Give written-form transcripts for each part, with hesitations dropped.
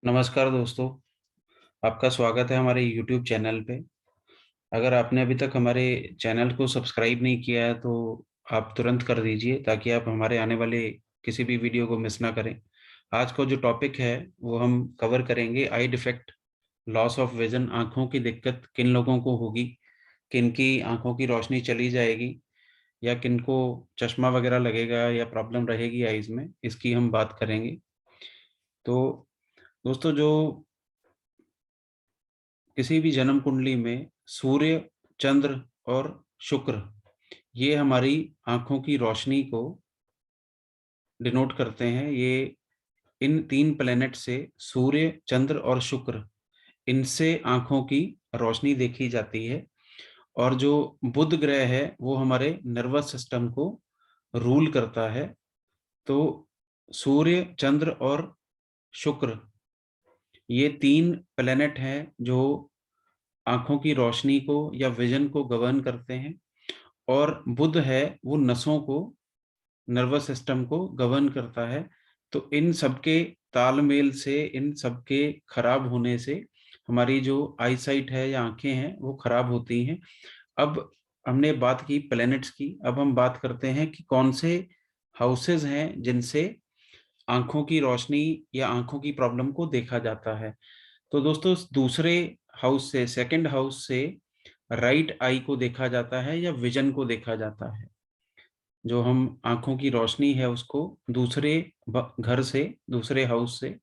नमस्कार दोस्तों। आपका स्वागत है हमारे YouTube चैनल पे। अगर आपने अभी तक हमारे चैनल को सब्सक्राइब नहीं किया है तो आप तुरंत कर दीजिए ताकि आप हमारे आने वाले किसी भी वीडियो को मिस ना करें। आज का जो टॉपिक है वो हम कवर करेंगे आई डिफेक्ट, लॉस ऑफ विजन। आँखों की दिक्कत किन लोगों को होगी, किन की आँखों की रोशनी चली जाएगी या किन को चश्मा वगैरह लगेगा या प्रॉब्लम रहेगी आईज में, इसकी हम बात करेंगे। तो दोस्तों, जो किसी भी जन्म कुंडली में सूर्य, चंद्र और शुक्र, ये हमारी आंखों की रोशनी को डिनोट करते हैं। ये इन तीन प्लेनेट से, सूर्य, चंद्र और शुक्र, इनसे आंखों की रोशनी देखी जाती है। और जो बुध ग्रह है वो हमारे नर्वस सिस्टम को रूल करता है। तो सूर्य, चंद्र और शुक्र, ये तीन प्लेनेट हैं जो आंखों की रोशनी को या विजन को गवर्न करते हैं। और बुध है वो नसों को, नर्वस सिस्टम को गवर्न करता है। तो इन सबके तालमेल से, इन सबके खराब होने से हमारी जो आईसाइट है या आंखें हैं वो खराब होती हैं। अब हमने बात की प्लैनेट्स की, अब हम बात करते हैं कि कौन से हाउसेज हैं जिनसे आंखों की रोशनी या आंखों की प्रॉब्लम को देखा जाता है। तो दोस्तों, दूसरे हाउस से, सेकंड हाउस से राइट आई को देखा जाता है या विजन को देखा जाता है। जो हम आंखों की रोशनी है उसको दूसरे घर से, दूसरे हाउस से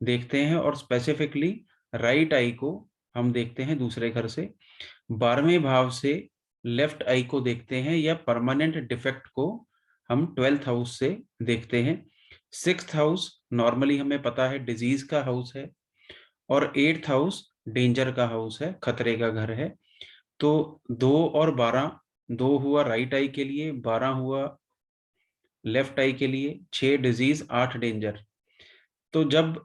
देखते हैं, और स्पेसिफिकली राइट आई को हम देखते हैं दूसरे घर से। 12वें भाव से लेफ्ट आई को देखते हैं, या परमानेंट डिफेक्ट को हम 12th हाउस से देखते हैं। 6th हाउस नॉर्मली हमें पता है डिजीज का हाउस है, और 8th हाउस डेंजर का हाउस है, खतरे का घर है। तो 2 और 12, 2 हुआ राइट आई के लिए, 12 हुआ लेफ्ट आई के लिए, 6 डिजीज, 8 डेंजर। तो जब,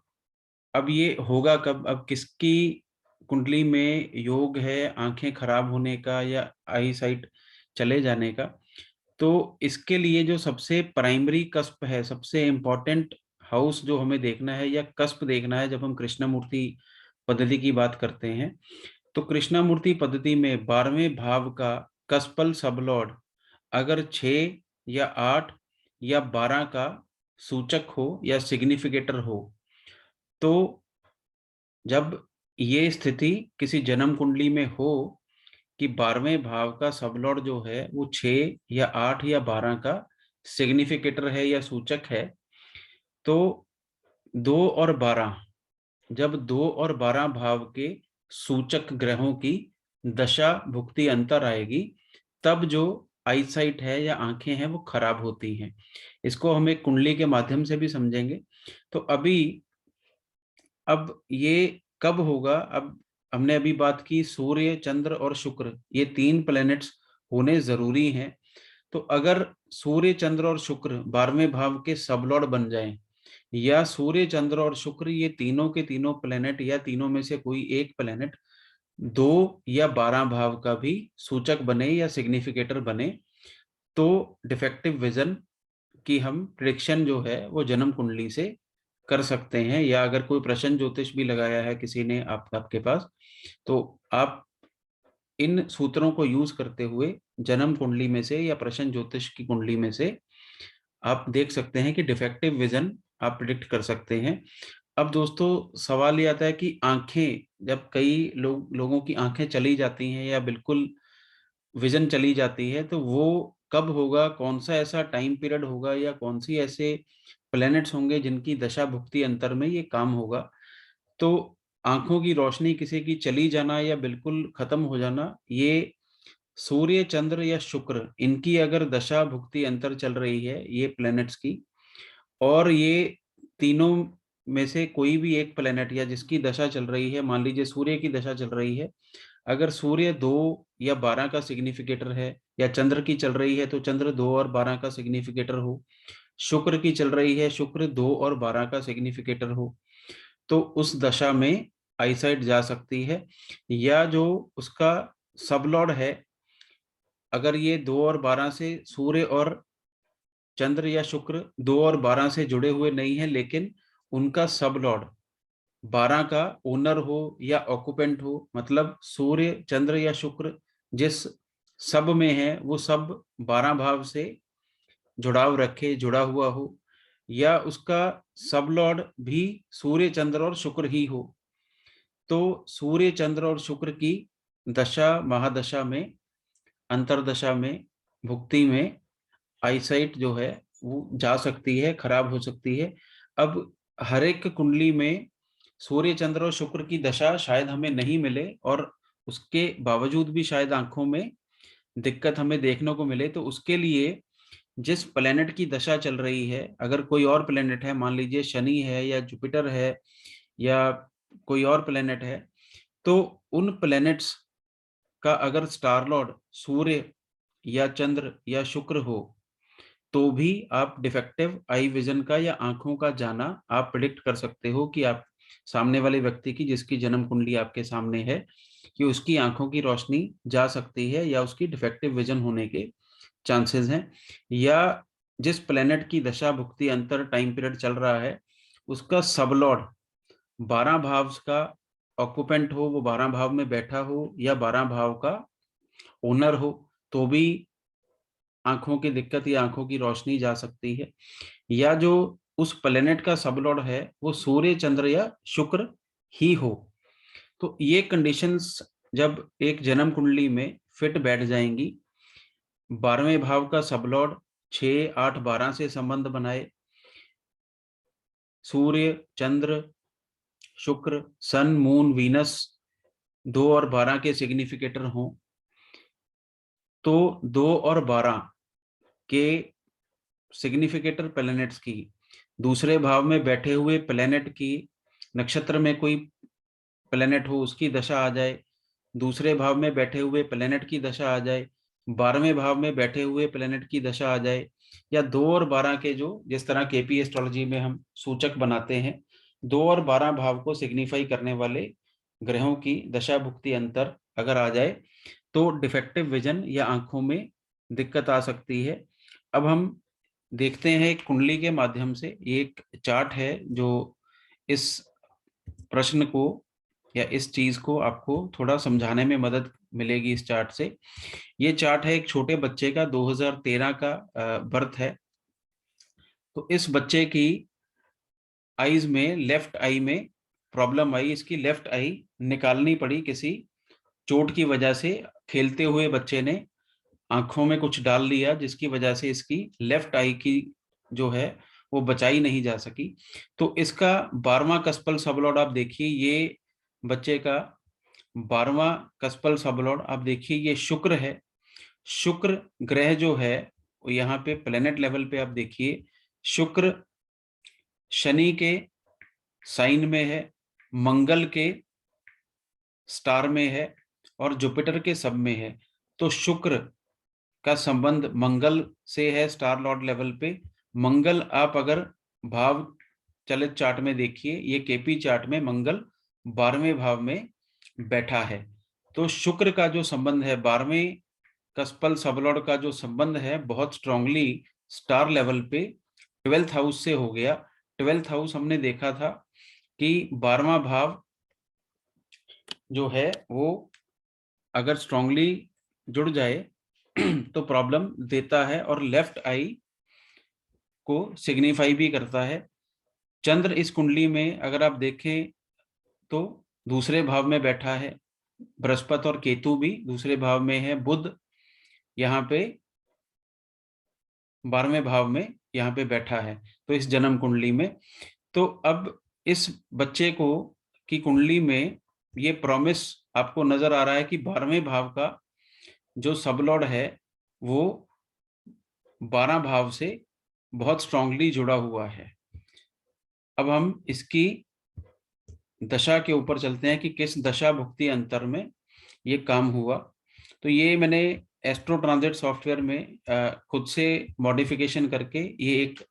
अब ये होगा कब, अब किसकी कुंडली में योग है आंखें खराब होने का या आई साइट चले जाने का? तो इसके लिए जो सबसे प्राइमरी कस्प है, सबसे इम्पोर्टेंट हाउस जो हमें देखना है या कस्प देखना है, जब हम कृष्णमूर्ति पद्धति की बात करते हैं, तो कृष्णमूर्ति पद्धति में 12वें भाव का कस्पल सबलॉर्ड अगर 6 या 8 या 12 का सूचक हो या सिग्निफिकेटर हो, तो जब ये स्थिति किसी जन्म कुंडली में हो कि 12वें भाव का सबलॉर्ड जो है वो 6 या 8 या 12 का सिग्निफिकेटर है या सूचक है, तो 2 और 12, जब 2 और 12 भाव के सूचक ग्रहों की दशा भुक्ति अंतर आएगी, तब जो आईसाइट है या आंखें हैं वो खराब होती हैं। इसको हम एक कुंडली के माध्यम से भी समझेंगे। तो अभी, अब ये कब होगा? अब हमने अभी बात की सूर्य, चंद्र और शुक्र, ये तीन प्लैनेट्स होने जरूरी हैं। तो अगर सूर्य, चंद्र और शुक्र 12वें भाव के सबलॉर्ड बन जाएं, या सूर्य, चंद्र और शुक्र ये तीनों के तीनों प्लेनेट या तीनों में से कोई एक प्लेनेट 2 या 12 भाव का भी सूचक बने या सिग्निफिकेटर बने, तो डिफेक्टिव विजन की हम प्रिडिक्शन जो है वो जन्म कुंडली से कर सकते हैं। या अगर कोई प्रश्न ज्योतिष भी लगाया है किसी ने आपके पास, तो आप इन सूत्रों को यूज करते हुए जन्म कुंडली में से या प्रश्न ज्योतिष की कुंडली में से आप देख सकते हैं कि डिफेक्टिव विजन आप प्रिडिक्ट कर सकते हैं। अब दोस्तों, सवाल ये आता है कि आंखें, जब कई लोगों की आंखें चली जाती हैं या बिल्कुल विजन चली जाती है, तो वो कब होगा? कौन सा ऐसा टाइम पीरियड होगा या कौन सी ऐसे प्लैनेट्स होंगे जिनकी दशा भुक्ति अंतर में ये काम होगा? तो आंखों की रोशनी किसी की चली जाना या बिल्कुल खत्म हो जाना, ये सूर्य, चंद्र या शुक्र, इनकी अगर दशा भुक्ति अंतर चल रही है ये प्लैनेट्स की, और ये तीनों में से कोई भी एक प्लेनेट या जिसकी दशा चल रही है, मान लीजिए सूर्य की दशा चल रही है, अगर सूर्य 2 या 12 का सिग्निफिकेटर है, या चंद्र की चल रही है तो चंद्र 2 और 12 का सिग्निफिकेटर हो, शुक्र की चल रही है, शुक्र 2 और 12 का सिग्निफिकेटर हो, तो उस दशा में आईसाइट जा सकती है। या जो उसका सबलॉर्ड है, अगर ये 2 और 12 से, सूर्य और चंद्र या शुक्र 2 और 12 से जुड़े हुए नहीं है, लेकिन उनका सब लॉर्ड 12 का ओनर हो या ऑक्युपेंट हो, मतलब सूर्य, चंद्र या शुक्र जिस सब में है वो सब 12 भाव से जुड़ाव रखे, जुड़ा हुआ हो, या उसका सब लॉर्ड भी सूर्य, चंद्र और शुक्र ही हो। तो सूर्य, चंद्र और शुक्र की दशा, महादशा में, अंतरदशा में, भुक्ति में आईसाइट जो है वो जा सकती है, खराब हो सकती है। अब हर एक कुंडली में सूर्य, चंद्र और शुक्र की दशा शायद हमें नहीं मिले, और उसके बावजूद भी शायद आंखों में दिक्कत हमें देखने को मिले। तो उसके लिए जिस प्लेनेट की दशा चल रही है, अगर कोई और प्लेनेट है, मान लीजिए शनि है या जुपिटर है या कोई और प्लेनेट है, तो उन प्लेनेट्स का अगर स्टार लॉर्ड सूर्य या चंद्र या शुक्र हो, तो भी आप डिफेक्टिव आई विजन का या आंखों का जाना आप प्रिडिक्ट कर सकते हो कि आप सामने वाले व्यक्ति की, जिसकी जन्म कुंडली आपके सामने है, कि उसकी आंखों की रोशनी जा सकती है या उसकी डिफेक्टिव विजन होने के चांसेस हैं। या जिस प्लेनेट की दशा भुक्ति अंतर टाइम पीरियड चल रहा है, उसका सब लॉर्ड 12 भाव का ऑक्युपेंट हो, वो 12 भाव में बैठा हो या 12 भाव का ओनर हो, तो भी आंखों की दिक्कत या आंखों की रोशनी जा सकती है। या जो उस प्लेनेट का सब लॉर्ड है वो सूर्य, चंद्र या शुक्र ही हो। तो ये कंडीशंस जब एक जन्म कुंडली में फिट बैठ जाएंगी, 12वें भाव का सब लॉर्ड 6, 8, 12 से संबंध बनाए, सूर्य, चंद्र, शुक्र, सन, मून, वीनस 2 और 12 के सिग्निफिकेटर हों, तो 2 और 12 के सिग्निफिकेटर प्लैनेट्स की दूसरे भाव में बैठे हुए प्लैनेट की, नक्षत्र में कोई प्लैनेट हो उसकी दशा आ जाए, दूसरे भाव में बैठे हुए प्लैनेट की दशा आ जाए, 12वें भाव में बैठे हुए प्लैनेट की दशा आ जाए, या 2 और 12 के, जो जिस तरह केपी एस्ट्रोलॉजी में हम सूचक बनाते हैं, 2 और 12 भाव को सिग्निफाई करने वाले ग्रहों की दशा भुक्ति अंतर अगर आ जाए, तो डिफेक्टिव विजन या आंखों में दिक्कत आ सकती है। अब हम देखते हैं एक कुंडली के माध्यम से, ये एक चार्ट है जो इस प्रश्न को या इस चीज को आपको थोड़ा समझाने में मदद मिलेगी इस चार्ट से। ये चार्ट है एक छोटे बच्चे का, 2013 का बर्थ है। तो इस बच्चे की आईज में, लेफ्ट आई में प्रॉब्लम आई, इसकी लेफ्ट आई निकालनी पड़ी किसी चोट की वजह से। खेलते हुए बच्चे ने आंखों में कुछ डाल लिया, जिसकी वजह से इसकी लेफ्ट आई की जो है वो बचाई नहीं जा सकी। तो इसका 12वां कस्पल सबलॉर्ड आप देखिए, ये बच्चे का 12वां कस्पल सबलॉर्ड आप देखिए, ये शुक्र है। शुक्र ग्रह जो है वो यहाँ पे प्लेनेट लेवल पे आप देखिए, शुक्र शनि के साइन में है, मंगल के स्टार में है, और जुपिटर के सब में है। तो शुक्र का संबंध मंगल से है स्टार लॉर्ड लेवल पे। मंगल आप अगर भाव चलित चार्ट में देखिए, ये केपी चार्ट में मंगल 12वें भाव में बैठा है। तो शुक्र का जो संबंध है, 12वें कस्पल सबलॉर्ड का जो संबंध है, बहुत स्ट्रांगली स्टार लेवल पे 12th हाउस से हो गया। 12th हाउस हमने देखा था कि 12वां भाव जो है वो अगर स्ट्रांगली जुड़ जाए तो प्रॉब्लम देता है, और लेफ्ट आई को सिग्निफाई भी करता है। चंद्र इस कुंडली में अगर आप देखें तो दूसरे भाव में बैठा है, बृहस्पति और केतु भी दूसरे भाव में है, बुध यहाँ पे 12वें भाव में यहाँ पे बैठा है, तो इस जन्म कुंडली में। तो अब इस बच्चे को की कुंडली में ये प्रॉमिस आपको नजर आ रहा है कि 12वें भाव का जो सब लॉर्ड है वो 12 भाव से बहुत स्ट्रांगली जुड़ा हुआ है। अब हम इसकी दशा के ऊपर चलते हैं कि किस दशा भुक्ति अंतर में ये काम हुआ। तो ये मैंने एस्ट्रो ट्रांजिट सॉफ्टवेयर में खुद से मॉडिफिकेशन करके ये एक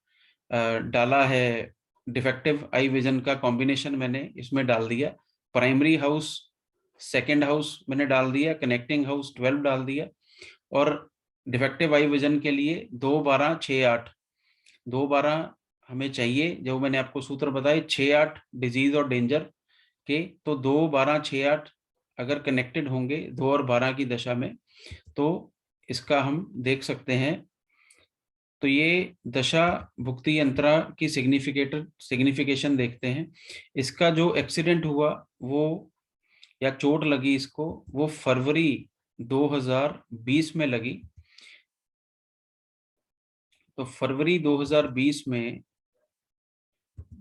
डाला है, डिफेक्टिव आई विजन का कॉम्बिनेशन मैंने इसमें डाल दिया। प्राइमरी हाउस, सेकंड हाउस मैंने डाल दिया, कनेक्टिंग हाउस 12 डाल दिया, और डिफेक्टिव आई विजन के लिए 2, 12, 6, 8, 2, 12 हमें चाहिए, जो मैंने आपको सूत्र बताए, 6, 8 डिजीज और डेंजर, के, तो 2, 12, 6, 8 अगर कनेक्टेड होंगे 2 और 12 की दशा में, तो इसका हम देख सकते हैं। तो ये दशा भुक्ति अंतरा की सिग्निफिकेशन देखते हैं। इसका जो एक्सीडेंट हुआ वो, या चोट लगी इसको, वो फरवरी 2020 में लगी। तो फरवरी 2020 में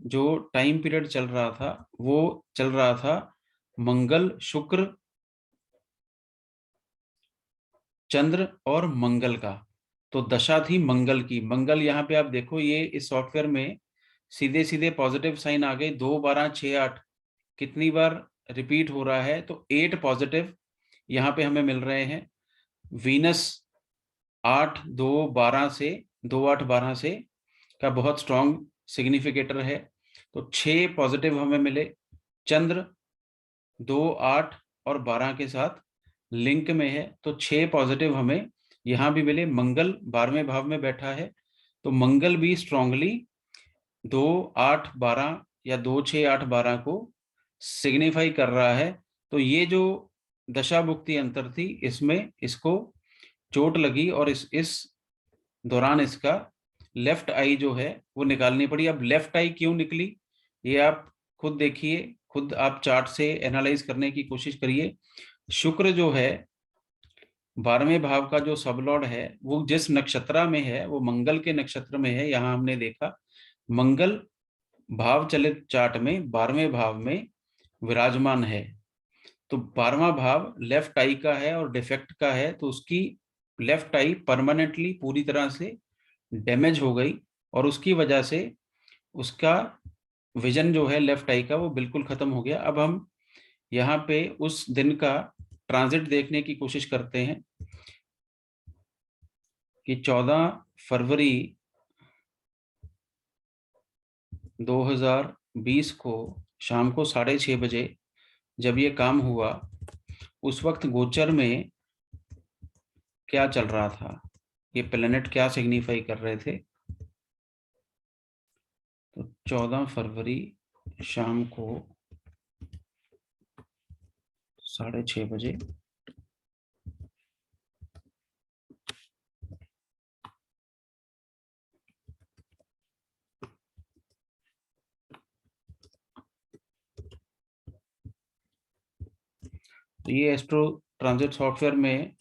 जो टाइम पीरियड चल रहा था, वो चल रहा था मंगल, शुक्र, चंद्र और मंगल का। तो दशा थी मंगल की। मंगल यहाँ पे आप देखो, ये इस सॉफ्टवेयर में सीधे सीधे पॉजिटिव साइन आ गए। 2, 12, 6, 8 कितनी बार रिपीट हो रहा है, तो 8 पॉजिटिव यहाँ पे हमें मिल रहे हैं। वीनस 8, 2, 12 से 2, 8, 12 से का बहुत स्ट्रॉन्ग सिग्निफिकेटर है, तो 6 पॉजिटिव हमें मिले। चंद्र 2, 8 और 12 के साथ लिंक में है, तो 6 पॉजिटिव हमें यहाँ भी मिले। मंगल 12वें भाव में बैठा है, तो मंगल भी स्ट्रांगली 2, 8, 12 या 2, 6, 8, 12 को सिग्निफाई कर रहा है। तो ये जो दशा भुक्ति अंतर थी, इसमें इसको चोट लगी और इस दौरान इसका लेफ्ट आई जो है वो निकालनी पड़ी। अब लेफ्ट आई क्यों निकली, ये आप खुद देखिए, खुद आप चार्ट से एनालाइज करने की कोशिश करिए। शुक्र जो है 12वें भाव का जो सबलॉर्ड है, वो जिस नक्षत्र में है वो मंगल के नक्षत्र में है। यहाँ हमने देखा मंगल भाव चलित चार्ट में 12वें भाव में विराजमान है। तो 12वां भाव लेफ्ट आई का है और डिफेक्ट का है, तो उसकी लेफ्ट आई परमानेंटली पूरी तरह से डैमेज हो गई और उसकी वजह से उसका विजन जो है लेफ्ट आई का, वो बिल्कुल खत्म हो गया। अब हम यहाँ पे उस दिन का ट्रांजिट देखने की कोशिश करते हैं कि 14 फरवरी 2020 को शाम को 6:30 बजे जब ये काम हुआ, उस वक्त गोचर में क्या चल रहा था, ये प्लेनेट क्या सिग्निफाई कर रहे थे। तो 14 फरवरी शाम को 6:30 बजे तो ये एस्ट्रो ट्रांजिट सॉफ्टवेयर में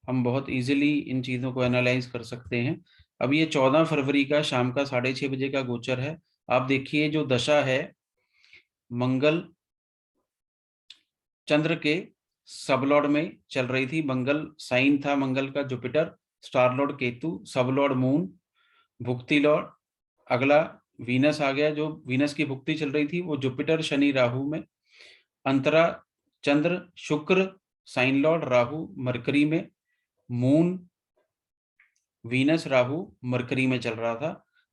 हम बहुत इजीली इन चीज़ों को एनालाइज कर सकते हैं। अब ये 14 फरवरी का शाम का 6:30 बजे का गोचर है। आप देखिए जो दशा है मंगल चंद्र के सबलॉर्ड में चल रही थी। मंगल साइन था मंगल का Jupiter, star lord Ketu, sublord moon, भुक्ति लॉर्ड। अगला वीनस आ गया, जो वीनस की भुक्ति चल रही थी वो जुपिटर शनि राहु में। अंतरा चंद्र शुक्र साइन लॉर्ड राहु मरकरी में। मून वीनस राहु मरकरी में चल रहा था।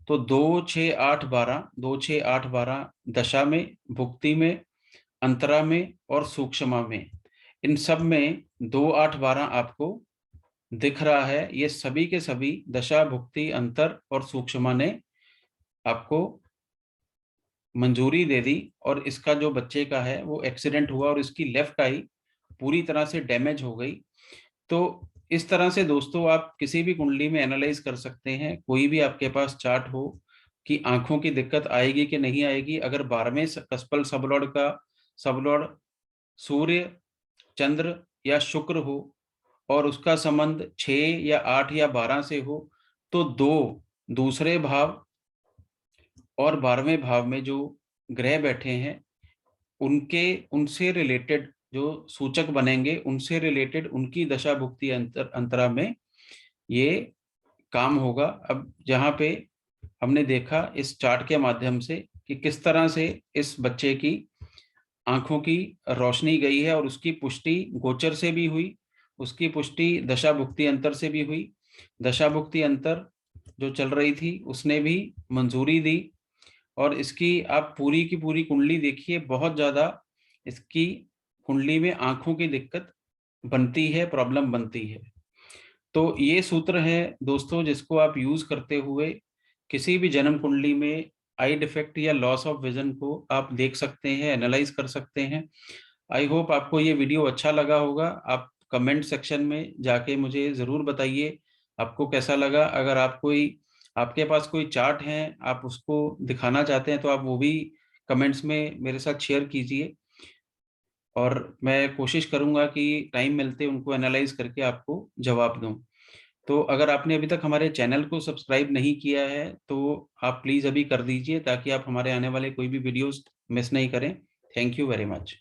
तो 2, 6, 8, 12 2, 6, 8, 12 दशा में, भुक्ति में, अंतरा में और सूक्ष्म में, इन सब में 2, 8, 12 आपको दिख रहा है। ये सभी के सभी दशा भुक्ति अंतर और सूक्ष्म ने आपको मंजूरी दे दी, और इसका जो बच्चे का है वो एक्सीडेंट हुआ और इसकी लेफ्ट आई पूरी तरह से डैमेज हो गई। तो इस तरह से दोस्तों आप किसी भी कुंडली में एनालाइज कर सकते हैं, कोई भी आपके पास चार्ट हो, कि आंखों की दिक्कत आएगी कि नहीं आएगी। अगर 12वें कस्पल सबलॉर्ड का सबलॉर्ड सूर्य, चंद्र या शुक्र हो और उसका संबंध 6 या 8 या 12 से हो, तो दूसरे भाव और 12वें भाव में जो ग्रह बैठे हैं, उनके उनसे रिलेटेड जो सूचक बनेंगे, उनसे रिलेटेड उनकी दशा भुक्ति अंतरा में ये काम होगा। अब जहाँ पे हमने देखा इस चार्ट के माध्यम से कि किस तरह से इस बच्चे की आंखों की रोशनी गई है, और उसकी पुष्टि गोचर से भी हुई, उसकी पुष्टि दशा भुक्ति अंतर से भी हुई। दशा भुक्ति अंतर जो चल रही थी उसने भी मंजूरी दी, और इसकी आप पूरी की पूरी कुंडली देखिए, बहुत ज्यादा इसकी कुंडली में आंखों की दिक्कत बनती है, प्रॉब्लम बनती है। तो ये सूत्र है दोस्तों जिसको आप यूज करते हुए किसी भी जन्म कुंडली में आई डिफेक्ट या लॉस ऑफ विज़न को आप देख सकते हैं, एनालाइज़ कर सकते हैं। आई होप आपको ये वीडियो अच्छा लगा होगा। आप कमेंट सेक्शन में जाके मुझे ज़रूर बताइए, आपको कैसा लगा? अगर आपके पास कोई चार्ट है, आप उसको दिखाना चाहते हैं, तो आप वो भी कमेंट्स में मेरे साथ शेयर कीजिए और मैं कोशिश करूँगा कि टाइम मिलते उनको एनालाइज़ करके आपको जवाब दूँ। तो अगर आपने अभी तक हमारे चैनल को सब्सक्राइब नहीं किया है, तो आप प्लीज़ अभी कर दीजिए ताकि आप हमारे आने वाले कोई भी वीडियोज़ मिस नहीं करें। Thank you very much.